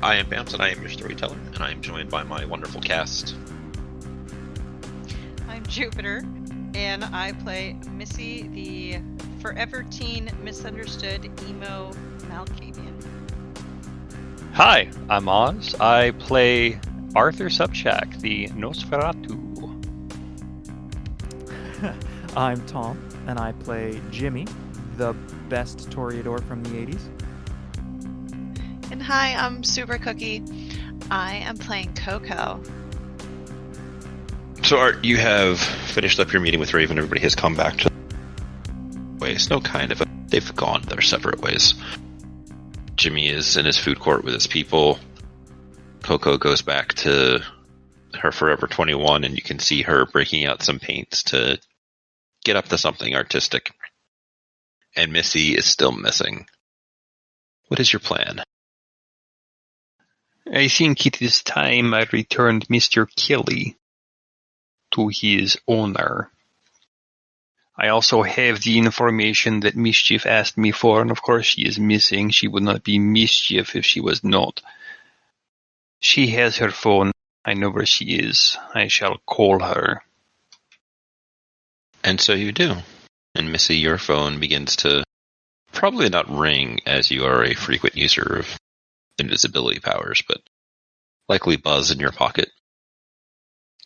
I am Bams, and I am your storyteller, and I am joined by my wonderful cast. I'm Jupiter, and I play Missy, the forever teen misunderstood emo Malkavian. Hi, I'm Oz. I play Arthur Subchak, the Nosferatu. I'm Tom, and I play Jimmy, the best Toreador from the 80s. And hi, I'm Super Cookie. I am playing Coco. So, Art, you have finished up your meeting with Raven. Everybody has come back to ways. No, kind of. They've gone their separate ways. Jimmy is in his food court with his people. Coco goes back to her Forever 21, and you can see her breaking out some paints to get up to something artistic. And Missy is still missing. What is your plan? I think it is time I returned Mr. Kelly to his owner. I also have the information that Mischief asked me for, and of course she is missing. She would not be Mischief if she was not. She has her phone. I know where she is. I shall call her. And so you do. And Missy, your phone begins to probably not ring, as you are a frequent user of invisibility powers, but likely buzz in your pocket.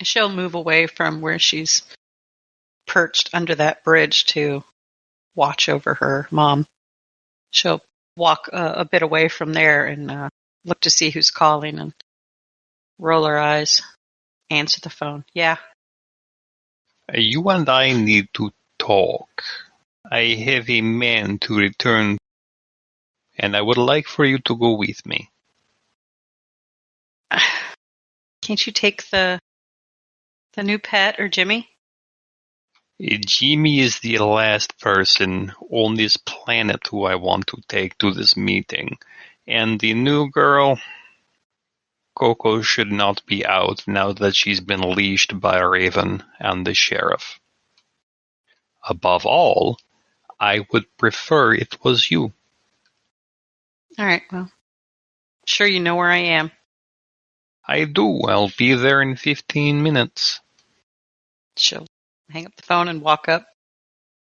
She'll move away from where she's perched under that bridge to watch over her mom. She'll walk a bit away from there and look to see who's calling and roll her eyes, answer the phone. Yeah. You and I need to talk. I have a man to return, and I would like for you to go with me. Can't you take the new pet or Jimmy? Jimmy is the last person on this planet who I want to take to this meeting. And the new girl, Coco, should not be out now that she's been leashed by Raven and the sheriff. Above all, I would prefer it was you. All right, well, sure you know where I am. I do. I'll be there in 15 minutes. She'll hang up the phone and walk up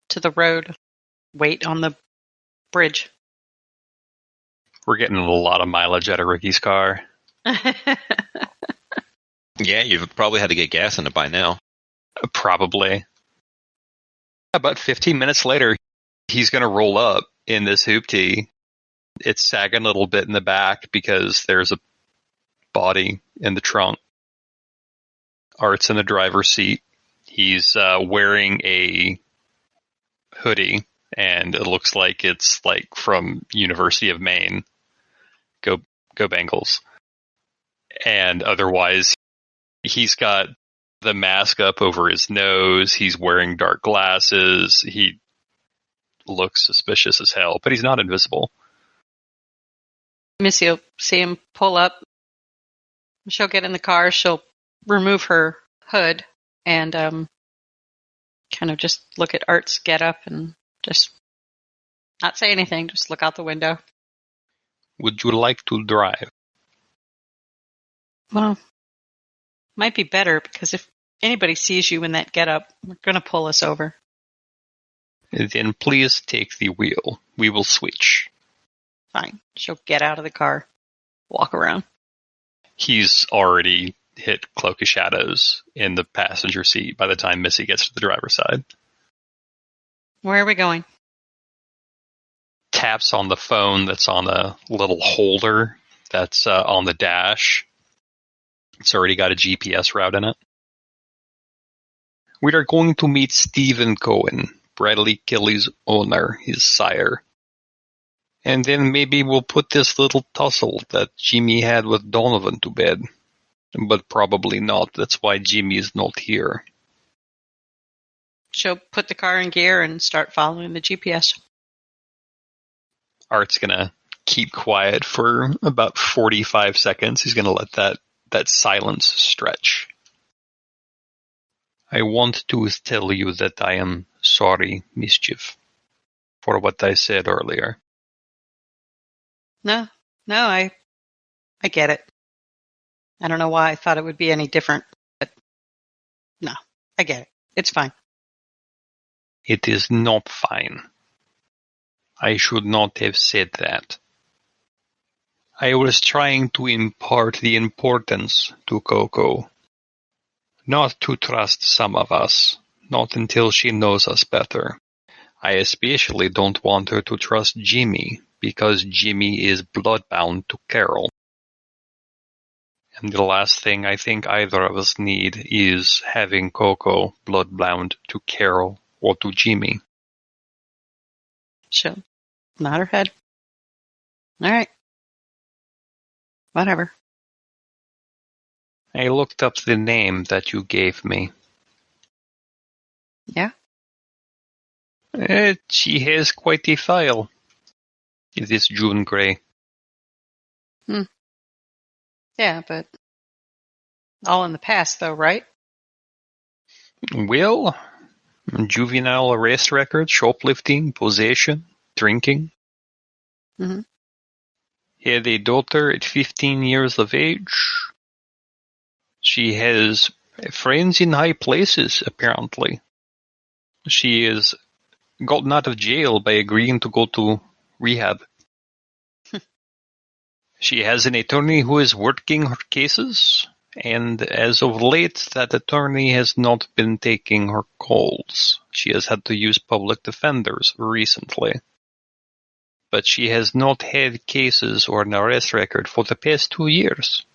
to the road, wait on the bridge. We're getting a lot of mileage out of Ricky's car. Yeah, you've probably had to get gas in it by now. Probably. About 15 minutes later, he's going to roll up in this hoopty. It's sagging a little bit in the back because there's a body in the trunk. Art's in the driver's seat. He's wearing a hoodie, and it looks like it's like from University of Maine. Go Bengals. And otherwise, he's got the mask up over his nose. He's wearing dark glasses. He looks suspicious as hell, but he's not invisible. Missy will see him pull up. She'll get in the car. She'll remove her hood and kind of just look at Art's getup and just not say anything. Just look out the window. Would you like to drive? Well, might be better because if anybody sees you in that getup, they're going to pull us over. Then please take the wheel. We will switch. Fine. She'll get out of the car, walk around. He's already hit Cloak of Shadows in the passenger seat by the time Missy gets to the driver's side. Where are we going? Taps on the phone that's on a little holder that's on the dash. It's already got a GPS route in it. We are going to meet Stephen Cohen, Bradley Kelly's owner, his sire. And then maybe we'll put this little tussle that Jimmy had with Donovan to bed. But probably not. That's why Jimmy is not here. She'll put the car in gear and start following the GPS. Art's going to keep quiet for about 45 seconds. He's going to let that silence stretch. I want to tell you that I am sorry, Mischief, for what I said earlier. No, I I get it. I don't know why I thought it would be any different, but no, I get it. It's fine. It is not fine. I should not have said that. I was trying to impart the importance to Coco. Not to trust some of us, not until she knows us better. I especially don't want her to trust Jimmy, because Jimmy is bloodbound to Carol. And the last thing I think either of us need is having Coco bloodbound to Carol or to Jimmy. She'll nod her head. All right. Whatever. I looked up the name that you gave me. Yeah? She has quite a file. It is June Grey. Yeah, but all in the past, though, right? Well, juvenile arrest record, shoplifting, possession, drinking. Mm-hmm. Had a daughter at 15 years of age. She has friends in high places, apparently. She has gotten out of jail by agreeing to go to rehab. She has an attorney who is working her cases, and as of late, that attorney has not been taking her calls. She has had to use public defenders recently. But she has not had cases or an arrest record for the past 2 years.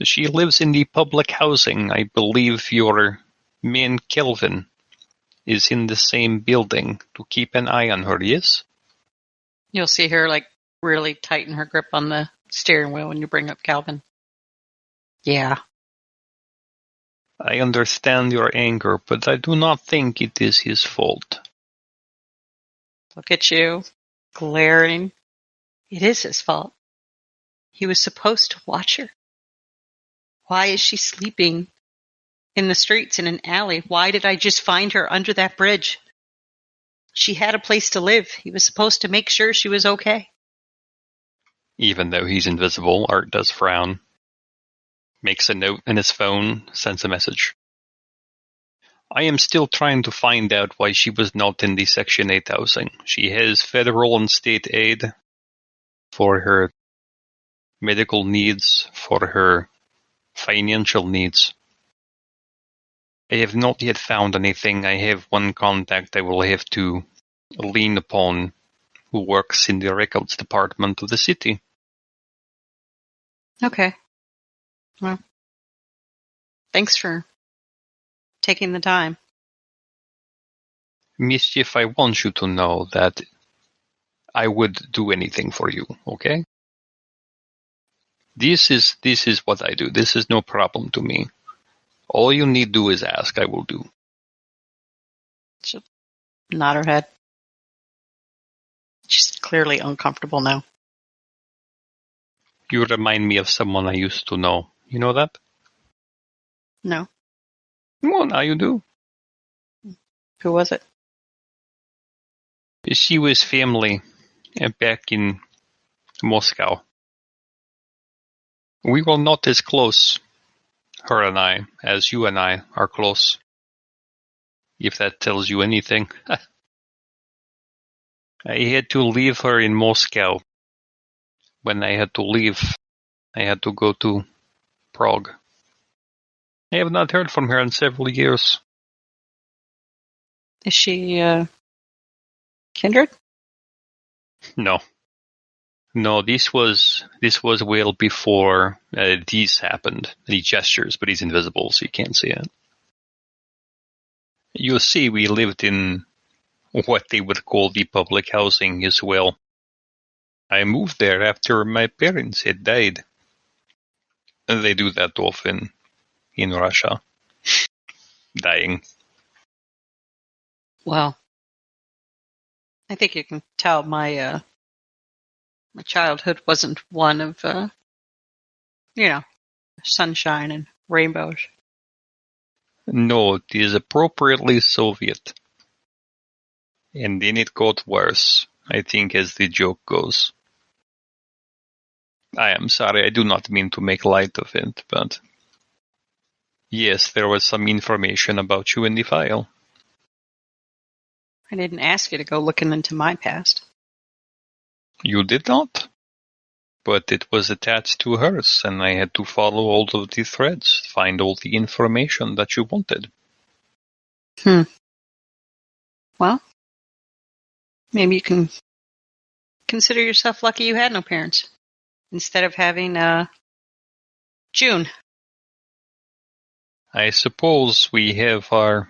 She lives in the public housing. I believe your man Kelvin is in the same building to keep an eye on her, yes? You'll see her, really tighten her grip on the steering wheel when you bring up Calvin. Yeah. I understand your anger, but I do not think it is his fault. Look at you, glaring. It is his fault. He was supposed to watch her. Why is she sleeping in the streets in an alley? Why did I just find her under that bridge? She had a place to live. He was supposed to make sure she was okay. Even though he's invisible, Art does frown. Makes a note in his phone, sends a message. I am still trying to find out why she was not in the Section 8 housing. She has federal and state aid for her medical needs, for her financial needs. I have not yet found anything. I have one contact I will have to lean upon who works in the records department of the city. Okay. Well, thanks for taking the time. Mischief, I want you to know that I would do anything for you, okay? This is what I do. This is no problem to me. All you need do is ask, I will do. She'll nod her head. She's clearly uncomfortable now. You remind me of someone I used to know. You know that? No. Well, now you do. Who was it? She was family back in Moscow. We were not as close, her and I, as you and I are close. If that tells you anything. I had to leave her in Moscow. When I had to leave, I had to go to Prague. I have not heard from her in several years. Is she, kindred? No. No, this was well before these happened. He gestures, but he's invisible, so you can't see it. You see, we lived in what they would call the public housing as well. I moved there after my parents had died. And they do that often in Russia. Dying. Well, I think you can tell my childhood wasn't one of, sunshine and rainbows. No, it is appropriately Soviet. And then it got worse, I think, as the joke goes. I am sorry, I do not mean to make light of it, but yes, there was some information about you in the file. I didn't ask you to go looking into my past. You did not? But it was attached to hers, and I had to follow all of the threads, find all the information that you wanted. Well, maybe you can consider yourself lucky you had no parents instead of having June. I suppose we have our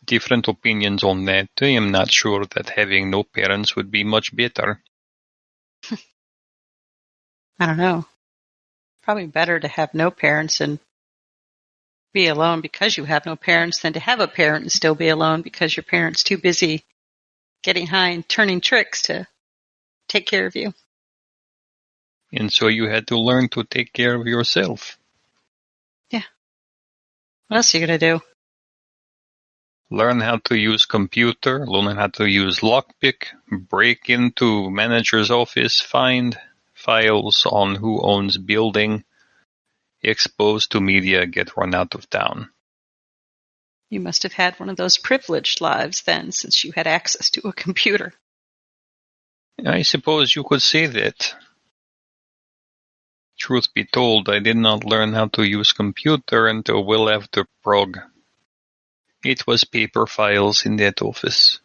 different opinions on that. I am not sure that having no parents would be much better. I don't know. Probably better to have no parents and be alone because you have no parents than to have a parent and still be alone because your parent's too busy getting high and turning tricks to take care of you. And so you had to learn to take care of yourself. Yeah. What else are you going to do? Learn how to use computer, learn how to use lockpick, break into manager's office, find files on who owns building, exposed to media, get run out of town. You must have had one of those privileged lives then, since you had access to a computer. I suppose you could say that. Truth be told, I did not learn how to use computer until well after prog. It was paper files in that office.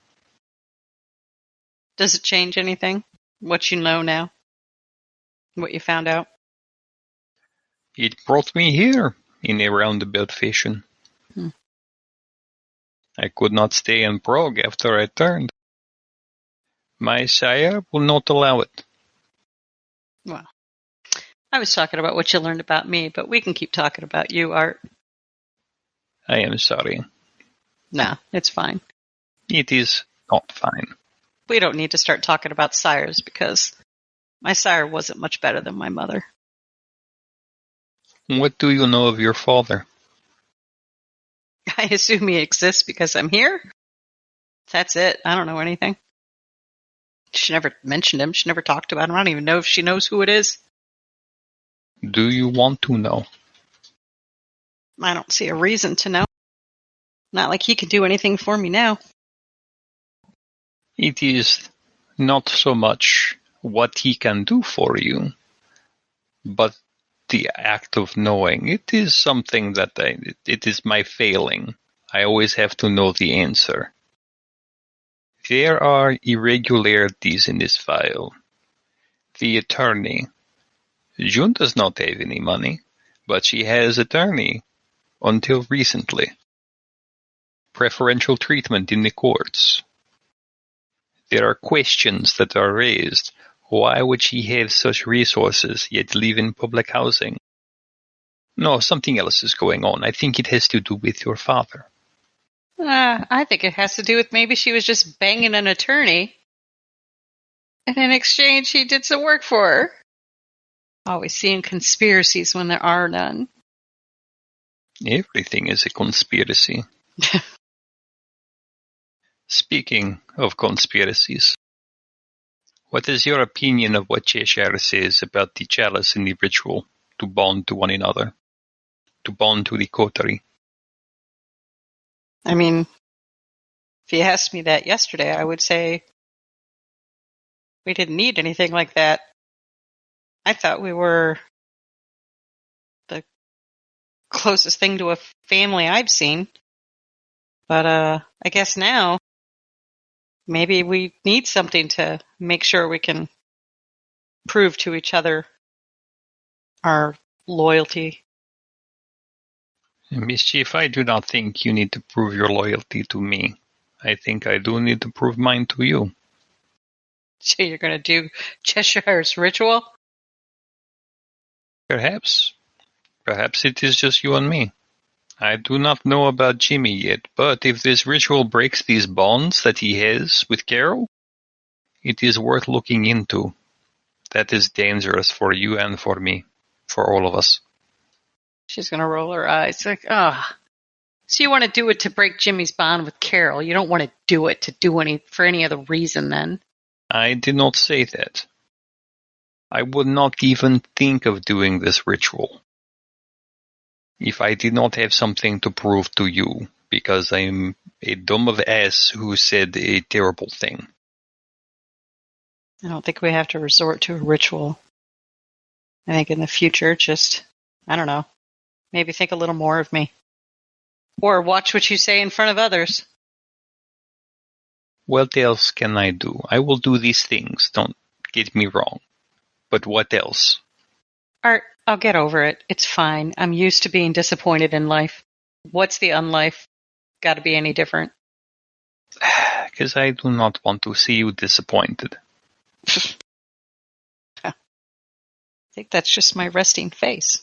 Does it change anything? What you know now? What you found out? It brought me here in a roundabout fashion. I could not stay in Prague after I turned. My sire will not allow it. Well, I was talking about what you learned about me, but we can keep talking about you, Art. I am sorry. No, it's fine. It is not fine. We don't need to start talking about sires because my sire wasn't much better than my mother. What do you know of your father? I assume he exists because I'm here. That's it. I don't know anything. She never mentioned him. She never talked about him. I don't even know if she knows who it is. Do you want to know? I don't see a reason to know. Not like he can do anything for me now. It is not so much what he can do for you, but the act of knowing. It is something that it is my failing. I always have to know the answer. There are irregularities in this file. The attorney. June does not have any money, but she has attorney until recently. Preferential treatment in the courts. There are questions that are raised. Why would she have such resources yet live in public housing? No, something else is going on. I think it has to do with your father. I think it has to do with maybe she was just banging an attorney, and in exchange he did some work for her. Always seeing conspiracies when there are none. Everything is a conspiracy. Speaking of conspiracies, what is your opinion of what Cheshire says about the chalice in the ritual to bond to one another, to bond to the coterie? I mean, if you asked me that yesterday, I would say we didn't need anything like that. I thought we were the closest thing to a family I've seen. But I guess now maybe we need something to make sure we can prove to each other our loyalty. Mischief, I do not think you need to prove your loyalty to me. I think I do need to prove mine to you. So you're going to do Cheshire's ritual? Perhaps. Perhaps it is just you and me. I do not know about Jimmy yet, but if this ritual breaks these bonds that he has with Carol, it is worth looking into. That is dangerous for you and for me, for all of us. She's going to roll her eyes. Like, so you want to do it to break Jimmy's bond with Carol. You don't want to do it to do for any other reason then. I did not say that. I would not even think of doing this ritual if I did not have something to prove to you, because I'm a dumb of ass who said a terrible thing. I don't think we have to resort to a ritual. I think in the future, just, I don't know, maybe think a little more of me. Or watch what you say in front of others. What else can I do? I will do these things, don't get me wrong. But what else? Art, I'll get over it. It's fine. I'm used to being disappointed in life. What's the unlife got to be any different? Because I do not want to see you disappointed. I think that's just my resting face.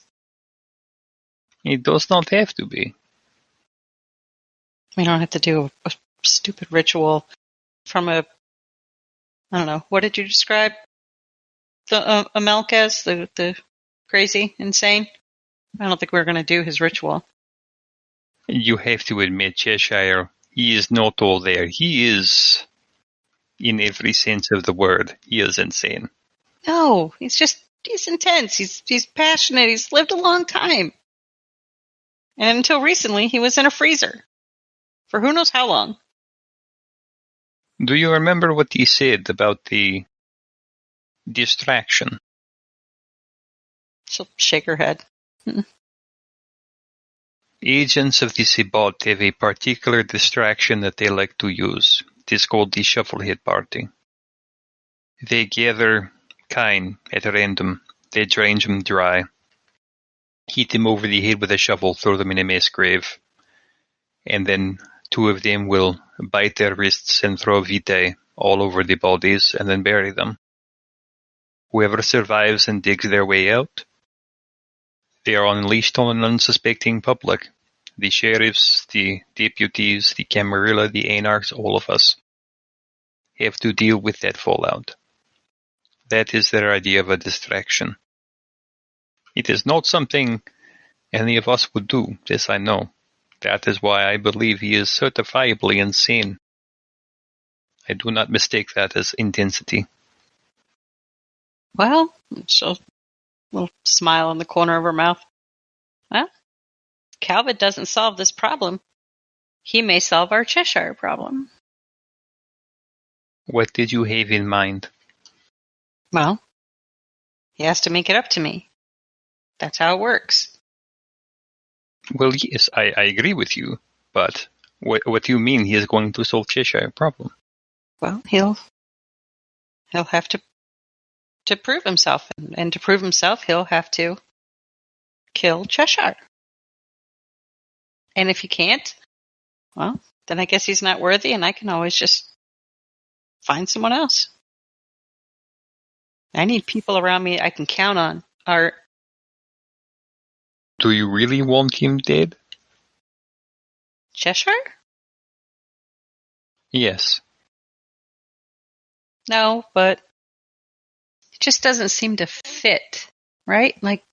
It does not have to be. We don't have to do a stupid ritual from a, I don't know, what did you describe the Amelk as? The crazy, insane? I don't think we're going to do his ritual. You have to admit, Cheshire, he is not all there. He is, in every sense of the word, he is insane. No, he's intense. He's passionate. He's lived a long time. And until recently, he was in a freezer. For who knows how long. Do you remember what he said about the distraction? She'll shake her head. Agents of the Sabbat have a particular distraction that they like to use. It is called the Shufflehead Party. They gather kine at random. They drain them dry. Hit them over the head with a shovel, throw them in a mass grave. And then 2 of them will bite their wrists and throw vitae all over the bodies and then bury them. Whoever survives and digs their way out, they are unleashed on an unsuspecting public. The sheriffs, the deputies, the Camarilla, the Anarchs, all of us have to deal with that fallout. That is their idea of a distraction. It is not something any of us would do, this I know. That is why I believe he is certifiably insane. I do not mistake that as intensity. Well, she'll little smile in the corner of her mouth. Well, Calvin doesn't solve this problem. He may solve our Cheshire problem. What did you have in mind? Well, he has to make it up to me. That's how it works. Well, yes, I agree with you, but what do you mean he is going to solve Cheshire problem? Well, he'll have to prove himself, and to prove himself, he'll have to kill Cheshire. And if he can't, well, then I guess he's not worthy, and I can always just find someone else. I need people around me I can count on. Art. Do you really want him dead? Cheshire? Yes. No, but it just doesn't seem to fit, right? Like,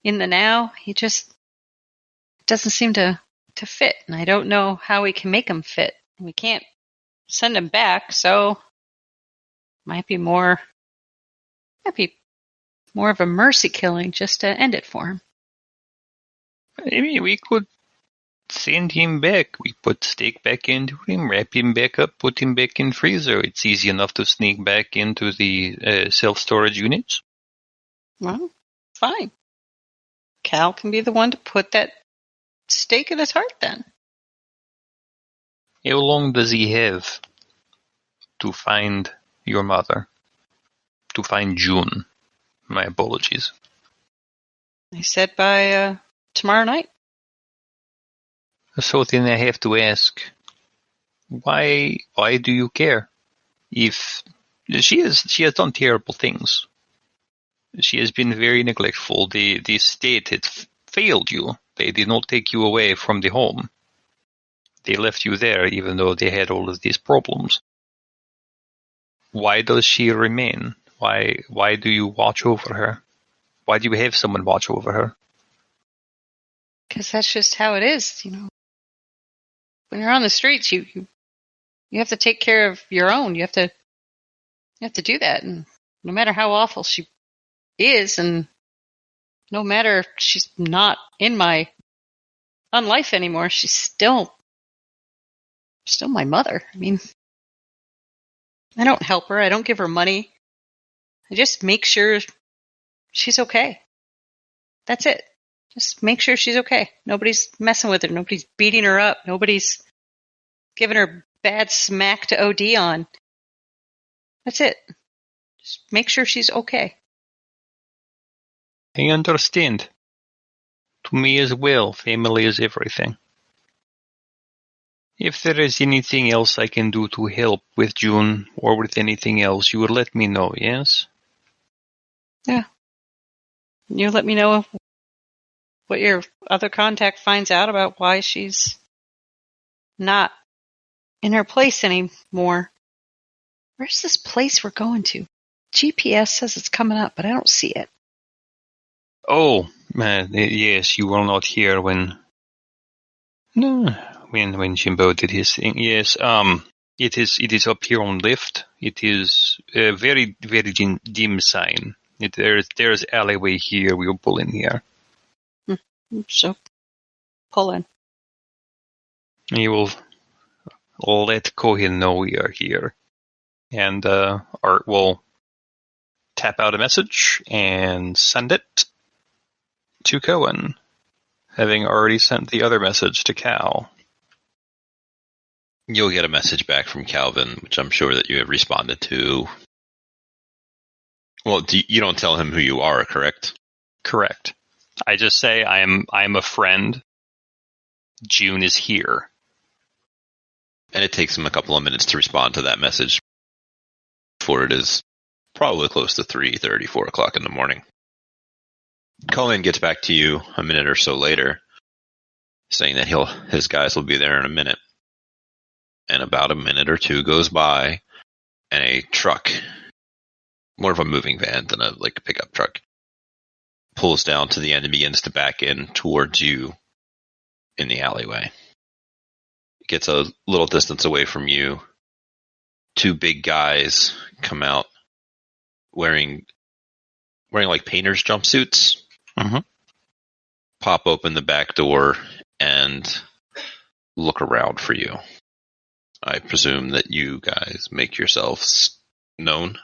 in the now, he just doesn't seem to fit, and I don't know how we can make him fit. We can't send him back, so might be more of a mercy killing just to end it for him. I mean, we could send him back. We put steak back into him, wrap him back up, put him back in freezer. It's easy enough to sneak back into the self-storage units. Well, fine. Cal can be the one to put that stake in his heart then. How long does he have to find your mother? To find June? My apologies. I said by tomorrow night. So then I have to ask, why do you care? If she has done terrible things. She has been very neglectful. The state had failed you. They did not take you away from the home. They left you there even though they had all of these problems. Why does she remain? Why do you watch over her? Why do you have someone watch over her? Because that's just how it is, you know. When you're on the streets, you have to take care of your own. You have to do that, and no matter how awful she is, and no matter if she's not in my unlife anymore, she's still my mother. I mean, I don't help her. I don't give her money. I just make sure she's okay. That's it. Just make sure she's okay. Nobody's messing with her. Nobody's beating her up. Nobody's giving her bad smack to OD on. That's it. Just make sure she's okay. I understand. To me as well, family is everything. If there is anything else I can do to help with June or with anything else, you will let me know, yes? Yeah. You let me know what your other contact finds out about why she's not in her place anymore. Where's this place we're going to? GPS says it's coming up, but I don't see it. Oh, yes, you were not here when Jimbo did his thing. Yes, it is up here on left. It is a very, very dim sign. There's alleyway here. We'll pull in here. So, pull in. You will let Cohen know we are here. And Art will tap out a message and send it to Cohen, having already sent the other message to Cal. You'll get a message back from Calvin, which I'm sure that you have responded to. Well, you don't tell him who you are, correct? Correct. I just say I am a friend. June is here. And it takes him a couple of minutes to respond to that message before it is probably close to 3:30, 4 o'clock in the morning. Cohen gets back to you a minute or so later, saying that his guys will be there in a minute. And about a minute or two goes by, and a truck, more of a moving van than a pickup truck, pulls down to the end and begins to back in towards you in the alleyway. It gets a little distance away from you. Two big guys come out wearing like painters' jumpsuits. Mm-hmm. Pop open the back door and look around for you. I presume that you guys make yourselves known.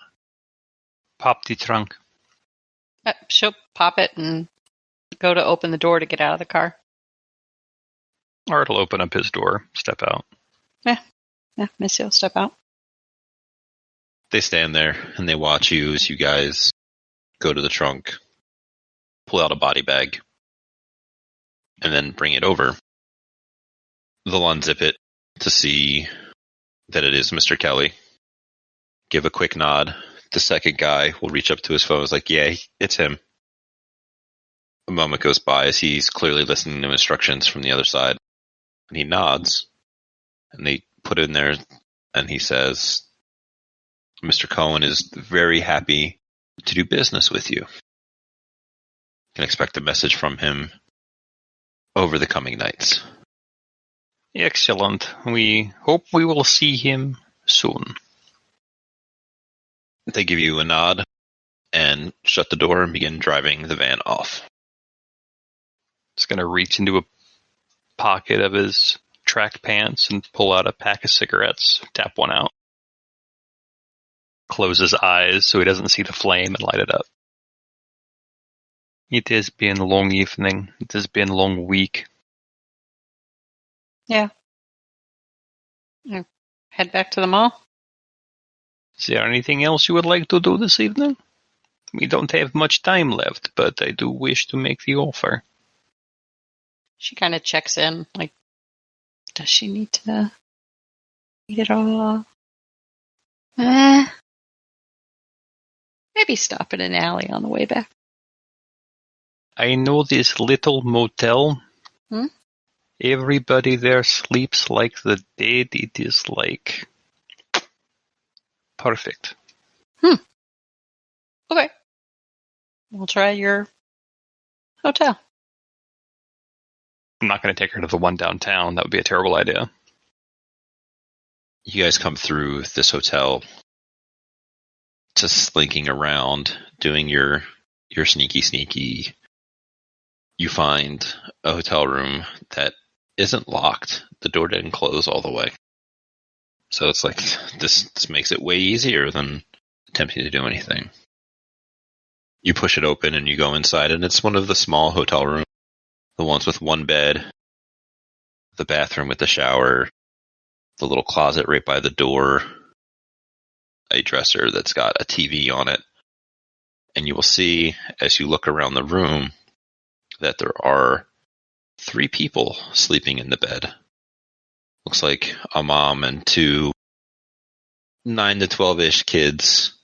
Pop the trunk. She'll pop it and go to open the door to get out of the car. Art will open up his door, step out. Yeah, Missy will step out. They stand there and they watch you as you guys go to the trunk, pull out a body bag, and then bring it over. They'll unzip it to see that it is Mr. Kelly. Give a quick nod. The second guy will reach up to his phone. It's like, yeah, it's him. A moment goes by as he's clearly listening to instructions from the other side. And he nods. And they put it in there and he says, Mr. Cohen is very happy to do business with you. You can expect a message from him over the coming nights. Excellent. We hope we will see him soon. They give you a nod and shut the door and begin driving the van off. He's going to reach into a pocket of his track pants and pull out a pack of cigarettes, tap one out. Close his eyes so he doesn't see the flame and light it up. It has been a long evening. It has been a long week. Yeah. Head back to the mall. Is there anything else you would like to do this evening? We don't have much time left, but I do wish to make the offer. She kind of checks in, like, does she need to eat it all? Maybe stop in an alley on the way back. I know this little motel. Everybody there sleeps like the dead. It is like perfect. Okay. We'll try your hotel. I'm not going to take her to the one downtown. That would be a terrible idea. You guys come through this hotel, just slinking around, doing your you're sneaky. You find a hotel room that isn't locked. The door didn't close all the way. So it's like, this makes it way easier than attempting to do anything. You push it open and you go inside, and it's one of the small hotel rooms. The ones with one bed, the bathroom with the shower, the little closet right by the door, a dresser that's got a TV on it. And you will see, as you look around the room, that there are 3 people sleeping in the bed. Looks like a mom and 2 9 to 12-ish kids.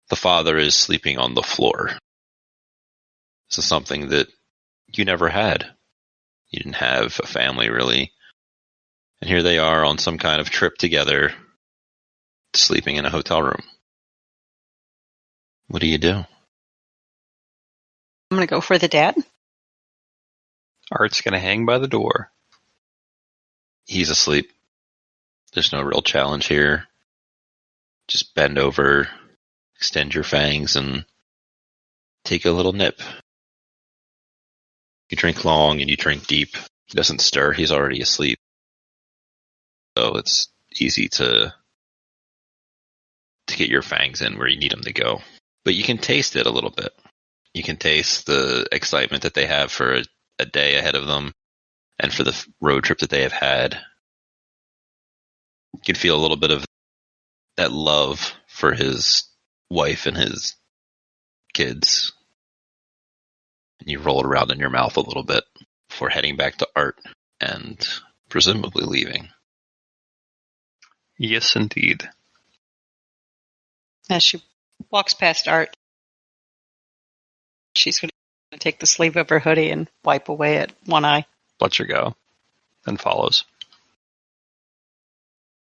The father is sleeping on the floor. This is something that you never had. You didn't have a family, really. And here they are on some kind of trip together, sleeping in a hotel room. What do you do? I'm going to go for the dad. Art's going to hang by the door. He's asleep. There's no real challenge here. Just bend over, extend your fangs, and take a little nip. You drink long and you drink deep. He doesn't stir. He's already asleep. So it's easy to get your fangs in where you need them to go. But you can taste it a little bit. You can taste the excitement that they have for a day ahead of them and for the road trip that they have had. You can feel a little bit of that love for his wife and his kids. And you roll it around in your mouth a little bit before heading back to Art and presumably leaving. Yes, indeed. As she walks past Art, she's going to take the sleeve of her hoodie and wipe away at one eye. Lets her go. Then follows.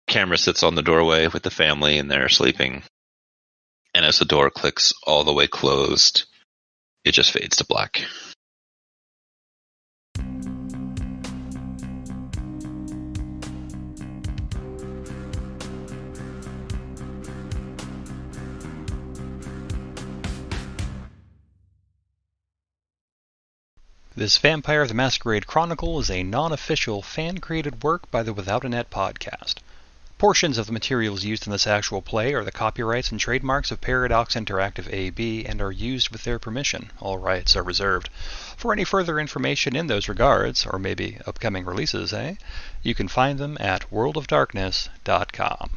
Camera sits on the doorway with the family, and they're sleeping. And as the door clicks all the way closed, it just fades to black. This Vampire the Masquerade Chronicle is a non-official, fan-created work by the Without a Net podcast. Portions of the materials used in this actual play are the copyrights and trademarks of Paradox Interactive AB and are used with their permission. All rights are reserved. For any further information in those regards, or maybe upcoming releases, you can find them at worldofdarkness.com.